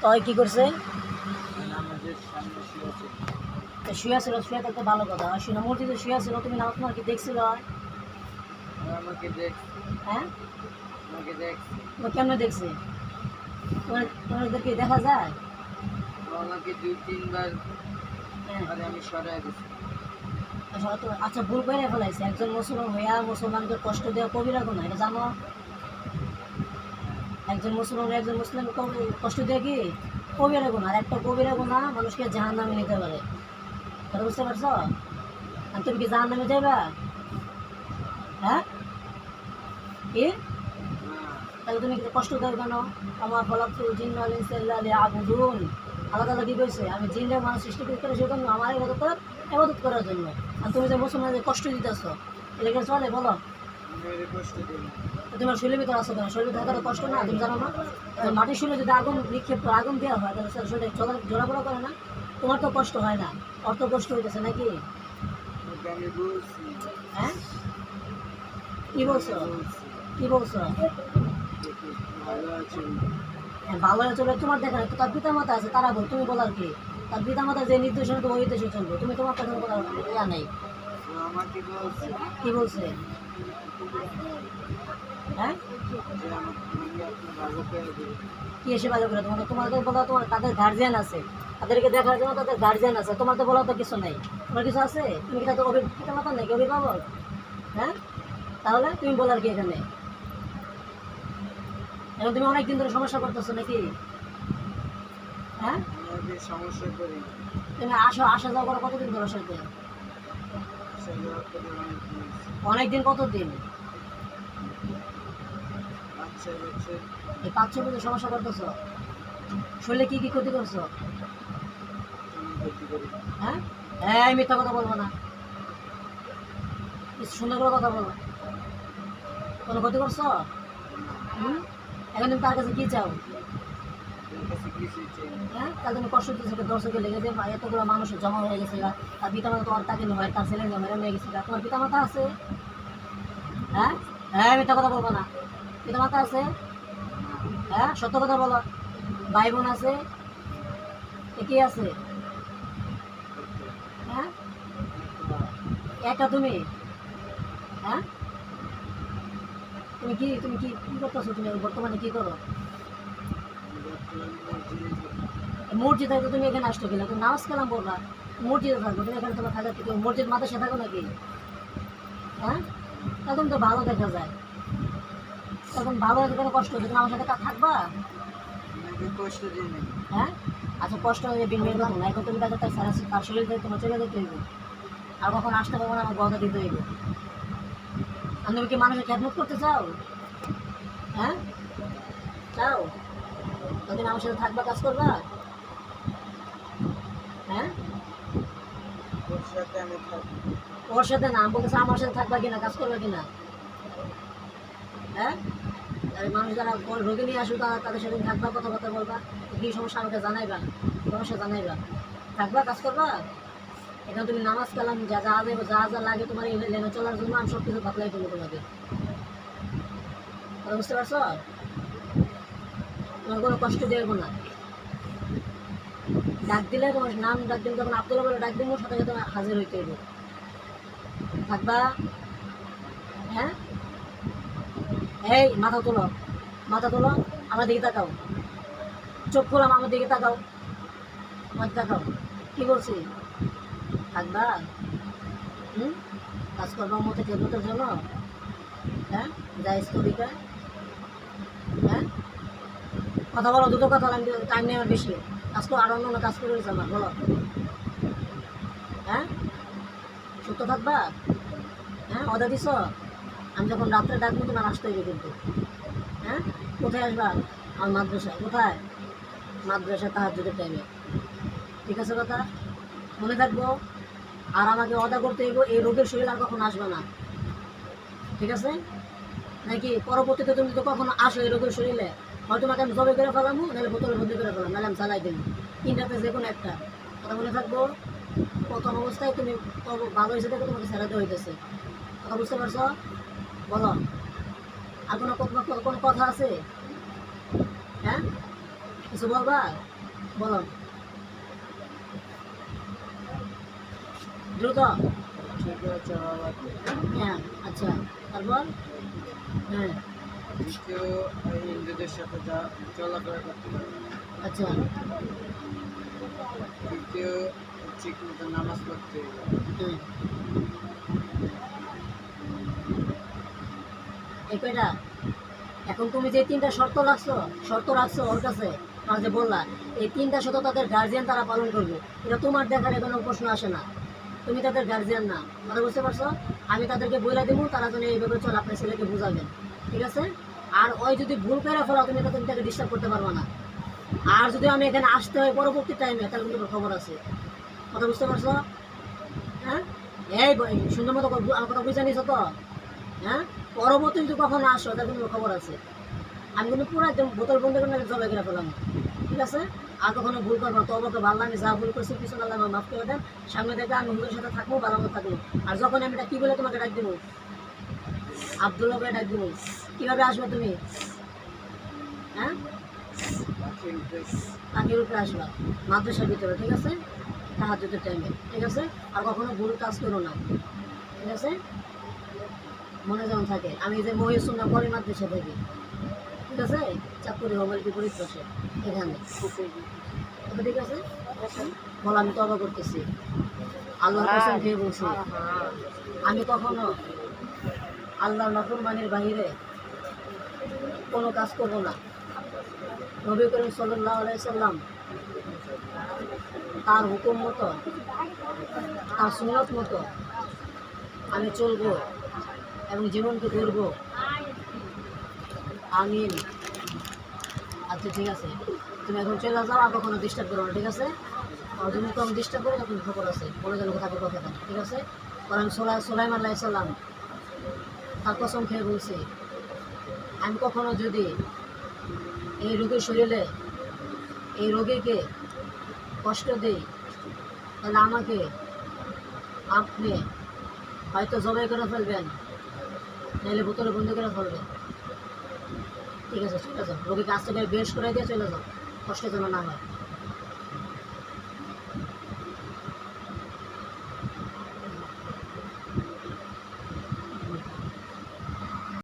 তই কি করছে? নামাজের সামনে শুয়েছিল। তো শুয়ে ছিল, শুয়ে থাকতে ভালো কথা। আর শুনে মসজিদে শুয়ে ছিল, তুমি নামাজ তোমার কি দেখছিল? আমাকে দেখছে, হ্যাঁ, আমাকে দেখছে, তোমার কেমনে দেখছে? তোমাদেরকে দেখা যায়? আমাকে 2-3 বার হ্যাঁ। আরে আমি সরাই দিছি। আচ্ছা, ভুল করে ফেলাইছে। একজন মুসলমান হইয়া মুসলমানকে কষ্ট দেওয়া কবিরা গুনাহ, এটা জানো? একজন মুসলমান একজন মুসলিমকে কষ্ট দেওয়া কি কবিরা গুনাহ। আর একটা কবিরা গুনাহ মানুষকে জাহান্নামে নিতে পারে। কথা বুঝতে পারছো? আর তুমি কি জাহান্নামে যাইবা? হ্যাঁ, কি? তাহলে তুমি কষ্ট দাও কেন? আমার ফলাফল জিন আবুদুন, আলাদা আলাদা কি কইছে? আমি জিনরে মানুষ সৃষ্টি করে সেজন্য আমার ইবাদত করার জন্য। আর তুমি যে মুসলমানদের কষ্ট দিতেছ, এটা কি চলে বলো? মেরে কষ্ট দিই না। তোমার শরীরের ভিতরে আসো কেন? শরীরে থাকার কষ্ট না, তুমি জানো না? মাটির শরীরে যদি আগুন নিক্ষেপ করে আগুন দেওয়া হয় তাহলে শরীরে জোড়াপড়া করে না? তোমার তো কষ্ট হয় না, অর্থ কষ্ট হইতেছে নাকি? ওকে আমি বলছি, হ্যাঁ, কি বলছো? বলছি, কি বলছো? দেখি ভালো আছে। ভালো চলবে তোমার দেখা নাই তো, তার পিতা মাতা আছে, তারা বল, তুমি বলার কি? তার পিতা মাতা যে নির্দেশনা তো ওই দেশে চলবে, তুমি তোমার কথা বলার ইয়া নাই। ও আমাকে বলছে কি বলছে? হ্যাঁ, যে আমি আপনার ভালো করে দেবো। কি এসে বাজে করে? তোমাদের বলা, তোমার তাদের গার্জিয়ান আছে, তাদেরকে দেখার জন্য তাদের গার্জিয়ান আছে, তোমার তো বলা তো কিছু নাই। তোমার কিছু আছে? তুমি কি তাদের পিতা মাতা নাকি অভিভাবক? হ্যাঁ, তাহলে তুমি বলার কি এখানে? এখন তুমি অনেকদিন ধরে সমস্যা করতেছো নাকি? হ্যাঁ, আমাকে সমস্যা করি না। তুমি আসা যাওয়া করো কতদিন ধরে সাথে? আসলে করে অনেক দিয়েছি। অনেকদিন, কতদিন? 5-6 বছর এই 5-6 বছর সমস্যা করতেছো? শরীরে কি কি ক্ষতি করছো? আমি ক্ষতি করি। হ্যাঁ, হ্যাঁ, মিথ্যা কথা বলবো না, কিছু সুন্দর করে কথা বলো। কোনো ক্ষতি করছো? হুম, এখন তুমি তার কাছে কি চাও? তোর কাছে কিছুই চাই না। হ্যাঁ, তার জন্য কষ্ট দিচ্ছে, দর্শকে লেগে যে এতগুলো মানুষের জমা হয়ে গেছে, তার পিতা মাতা তোমার তাকে হয়, তার ছেলে মেয়ে নিয়ে গেছে, তোমার পিতা মাতা আছে? হ্যাঁ, হ্যাঁ, মিথ্যা কথা বলবো না, পিতা মাতা আছে? হ্যাঁ, সত্য কথা বলো। ভাই বোন আছে? কি আছে? হ্যাঁ, একা তুমি? হ্যাঁ, তুমি কি কি করতেছো? তুমি বর্তমানে কি করো? মসজিদে থাকো, তুমি এখানে আসছো কিনা? তুমি নামাজ কালাম বলবা, মসজিদে থাকবো, তুমি এখানে তোমার থাকার থেকে মসজিদ মাদ্রাসা থাকো নাকি? হ্যাঁ, তখন তো ভালো দেখা যায়, তখন ভালো এখানে কষ্ট হচ্ছে, তুমি আমার সাথে থাকবা? আমাকে কষ্ট দিই না। হ্যাঁ, আচ্ছা, কষ্ট হয়ে বিনমের কথা না, এখন তুমি তাকে তার শরীর থেকে তোমার চলে যেতে হইবে, আর কখন আসতে পারবো না, আমার কথা দিতে হইবে। আর তুমি কি মানুষের খেদমত করতে চাও? হ্যাঁ, চাও? তখন আমার সাথে থাকবা, কাজ করবা? হ্যাঁ, ওর সাথে আমি থাকি। ওর সাথে না, আমি বলতেছি আমার সাথে থাকবা কিনা, কাজ করবা কিনা? হ্যাঁ, আর মানুষ যারা রোগী নিয়ে আসবে তাদের সাথে থাকবা, কথাবার্তা বলবা, কি সমস্যা আমাকে জানাইবা, সমস্যা জানাইবা, থাকবা, কাজ করবা। এখন তুমি নামাজ কালাম যা যা দেবো, যা যা লাগে তোমার এই লেনে চলার জন্য, আমি সব কিছু বাতলাই দেবো তোমাকে। কথা বুঝতে পারছো? তোমার কোনো কষ্ট দেবো না। ডাক দিলে তোমার নাম ডাক দিলে, তখন আব্দুল্লাহ বলে ডাক দিলে সাথে সাথে হাজির হইতে হইব। থাকবা? হ্যাঁ, এই মাথা তোলো, মাথা তোলো, আমার দিকে তাকাও, চোখ খোলাম, আমার দিকে তাকাও, আমার তাকাও, কি বলছি? থাকবা? হুম, কাজ করবো মতো খেদমতের জন্য। হ্যাঁ, যা স্তরিকা। হ্যাঁ, কথা বলো, দুটো কথা, টাইম নেই আমার বেশি, কাজ করো, আর অন্য কাজ করে রয়েছে আমার, বলো। হ্যাঁ, সত্য থাকবা? হ্যাঁ, অর্ডার দিছ? আমি যখন রাত্রে ডাকবো তোমার আসতে হইবে কিন্তু। হ্যাঁ, কোথায় আসবা? আমার মাদ্রাসায়। কোথায়? মাদ্রাসায় তাহাজ্জুদের টাইমে। ঠিক আছে কথা? মনে থাকবো। আর আমাকে অদা করতে হইব, এই রোগের শরীর আর কখনো আসবে না। ঠিক আছে? নাকি পরবর্তীতে তুমি তো কখনো আসো এই রোগের শরীরে, হয়তো তোমাকে আমি জবে করে ফেলামো, নাহলে বোতলে বন্দি করে ফেলাম, নাহলে আমি চালাই দেবো। তিনটাতে যে কোনো একটা কথা মনে থাকবো। প্রথম অবস্থায় তুমি ভালো হিসেবে তোমাকে ছেড়াতে হইতেছে। কথা বুঝতে পারছো? বলো, আর কোনো কথা আছে? হ্যাঁ, কিছু বলবা? বলো দ্রুত। ঠিক আছে বাবা। হ্যাঁ আচ্ছা, তারপর? হ্যাঁ দ্বিতীয়, এই হিন্দুদের সাথে যা চলাফেরা করতে পারবে। আচ্ছা তৃতীয়, ঠিক মতো নামাজ পড়তে হবে। হ্যাঁ, এই কয়টা? এখন তুমি যে তিনটা শর্ত রাখছো ওর কাছে, আর যে বললা এই তিনটা শর্ত তাদের গার্জিয়ান তারা পালন করবে, এটা তোমার দেখার কোনো প্রশ্ন আসে না। তুমি তাদের গার্জিয়ান না, কথা বুঝতে পারছো? আমি তাদেরকে বলে দেবো, তারা যেন এইভাবে চলে আপনার ছেলেকে বুঝাবেন, ঠিক আছে? আর ওই যদি ভুল করে ফেলো তুমি তাকে ডিস্টার্ব করতে পারবে না। আর যদি আমি এখানে আসতে হয় পরবর্তী টাইমে, তাহলে কিন্তু খবর আছে, কথা বুঝতে পারছো? হ্যাঁ, এই সুন্দর মতো আমার কথা বুঝে নিছো তো? হ্যাঁ, পরবর্তী যদি কখনো আসো তাহলে কিন্তু খবর আছে। আমি কিন্তু পুরো একদম বোতল বন্ধ করে জবাই করে ফেলাম, ঠিক আছে? আর কখনো ভুল করবো না, তো আমাকে ভালো, আমি যা ভুল করছি পিছনে আল্লাহ আমার মাফ করে দেন। সামনে থেকে আমি হুজুরের সাথে থাকবো, ভালো মতো থাকবো। আর যখন আমি এটা কি বলে তোমাকে ডাক দেবো, আব্দুল্লাহ করে ডাক দেবো, কীভাবে আসবে তুমি? হ্যাঁ, পাখির উপরে পাখির উপরে আসবা, মাদ্রাসার ভিতরে, ঠিক আছে? তাহাজ্জুদের টাইমে, ঠিক আছে? আর কখনো ভুল কাজ করো না, ঠিক আছে? মনে যেমন থাকে। আমি যে মহিষ সুন্নাহ পরে মাদ্রাসা থেকে, ঠিক আছে? চাঁদপুরি হোমের বিপরীত পাশে এখানে, ওকে, ঠিক আছে? বলো আমি তওবা করতেছি, আল্লাহর কসম খেয়ে বলছি, আমি কখনো আল্লাহর নাফরমানির বাহিরে কোনো কাজ করব না। নবী করিম সাল্লাল্লাহু আলাইহি সাল্লাম তার হুকুম মতো, তার সুন্নত মতো আমি চলবো এবং জীবনকে গড়বো। আমিন। আচ্ছা ঠিক আছে, তুমি এখন চলে যাও, আর কখনো ডিস্টার্ব করো না, ঠিক আছে? আর তুমি কখন ডিস্টার্ব করো তখন খবর আছে, বলে গেল থাকে কথা না, ঠিক আছে? কারণ সুলাইমান আলাইহিস সালাম তার কসম খেয়ে বলছি, আমি কখনো যদি এই রোগীর শরীরে এই রোগীকে কষ্ট দিই, তাহলে আমাকে আপনি হয়তো জবাই করে ফেলবেন, নাহলে বোতলে বন্ধ করে ফেলবেন, ঠিক আছে? চলে যাও, রোগীকে আস্তে করে বেশ করে দিয়ে চলে যাও, কষ্ট যেন না হয়।